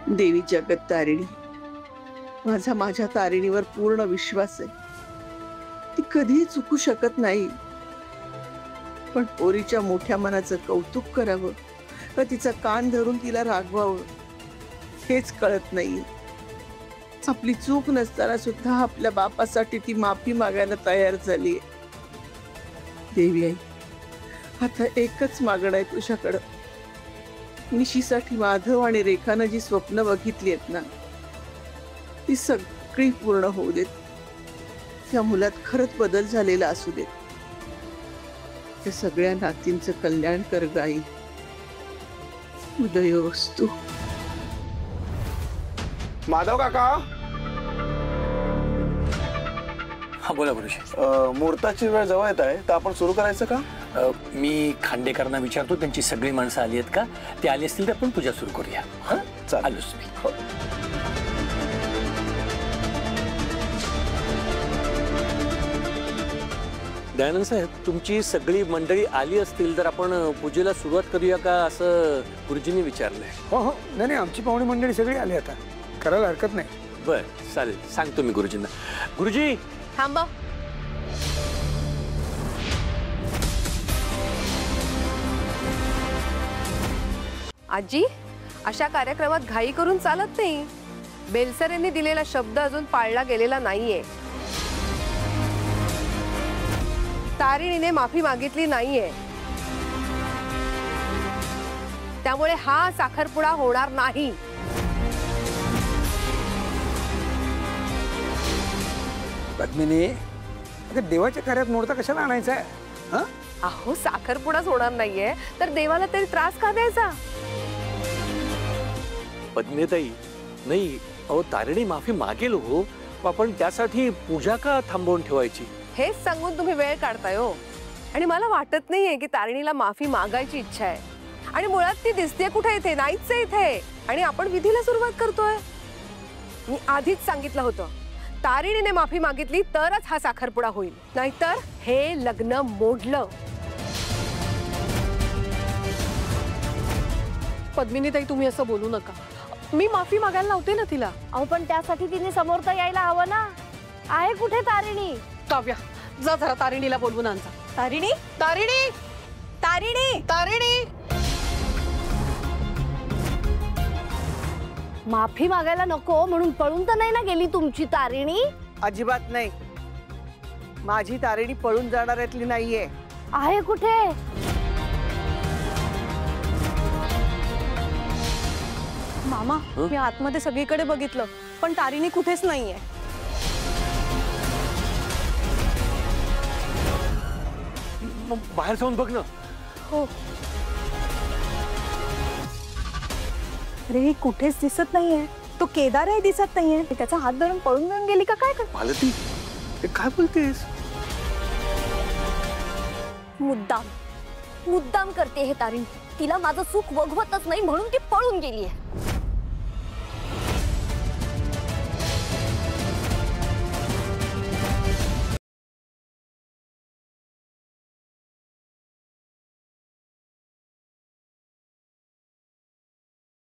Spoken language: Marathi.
देवी जगत तारिणी, माझ्या तारिणीवर पूर्ण विश्वास आहे. ती कधीही चुकू शकत नाही. पण पोरीच्या मोठ्या मनाचं कौतुक करावं का तिचा कान धरून तिला रागवावं हेच कळत नाही. आपली चूक नसताना सुद्धा आपल्या बापासाठी ती माफी मागायला तयार झाली. देवी आई, आता एकच मागणं आहे तुझ्याकडं. निशीसाठी माधव आणि रेखानं जी स्वप्न बघितली आहेत ना, ती सगळी पूर्ण होऊ देत. त्या मुलात खरंच बदल झालेला असू देत. त्या सगळ्या नातींचं कल्याण कर गाई. उदयोस्तु. माधव काका. हा बोला गुरुजी. मुहूर्ताची वेळ जवळ येत आहे, तर आपण सुरू करायचं का? मी खांडेकरांना विचारतो त्यांची सगळी माणसं आली आहेत का. ते आली असतील तर आपण पूजा सुरू करूया. हा चालेल. आलोच मी. हो. दयानंद साहेब, तुमची सगळी मंडळी आली असतील तर आपण पूजेला सुरुवात करूया का असं गुरुजींनी विचारलंय. हो हो, नाही आमची पाहुणी मंडळी सगळी आली, आता करायला हरकत नाही. बर चालेल, सांगतो मी गुरुजींना. गुरुजी थांबा. आजी, अशा कार्यक्रमात घाई करून चालत नाही. बेलसरेंनी दिलेला शब्द अजून पाळला गेलेला नाहीये. तारिणीने माफी मागितली नाहीये, त्यामुळे हा साखरपुडा होणार नाही. पद्मिनी, आता देवाच्या कार्यात मोडता कशाला आणायचा आहे? अहो, साखरपुडाच होणार नाहीये तर देवाला तरी त्रास का द्यायचा? पद्मिनीताई, नाही अहो, तारिणी माफी मागेल हो, आपण त्यासाठी पूजा का थांबवून ठेवायची? हेच सांगून तुम्ही वेळ काढताय हो. आणि मला वाटत नाहीये की तारिणीला माफी मागायची इच्छा आहे. आणि मुळात ती दिसते कुठे इथे? नाहीच इथे. आणि आपण विधीला सुरुवात करतोय. मी आधीच सांगितलं होतं, तारिणीने माफी मागितली तरच हा साखरपुडा होईल, नाहीतर हे लग्न मोडलं. पद्मिनीताई, तुम्ही असं बोलू नका. मी माफी मागायला लावते ना तिला. अहो, पण त्यासाठी तिने समोर तर यायला हवं ना. आहे कुठे तारिणी? काव्या, जा जरा तारिणीला बोलवून आणजा. तारिणी, तारिणी, तारिणी, तारिणी. माफी मागायला नको म्हणून पळून तर नाही ना गेली तुमची तारिणी? अजिबात नाही. माझी तारिणी पळून जाणाऱ्यातली नाहीये. आहे कुठे? मामा, मी आतमध्ये सगळीकडे बघितलं पण तारिणी कुठेच नाहीये. बाहेर जाऊन बघ ना. हो. अरे, कुठेच दिसत नाहीये. तो केदारही दिसत नाहीये. त्याचा हात धरून पळून गेली का काय? मालती, काय बोलतेस? मुद्दाम करते हे तारिणी. तिला माझं सुख बघवतच नाही म्हणून ती पळून गेलीये.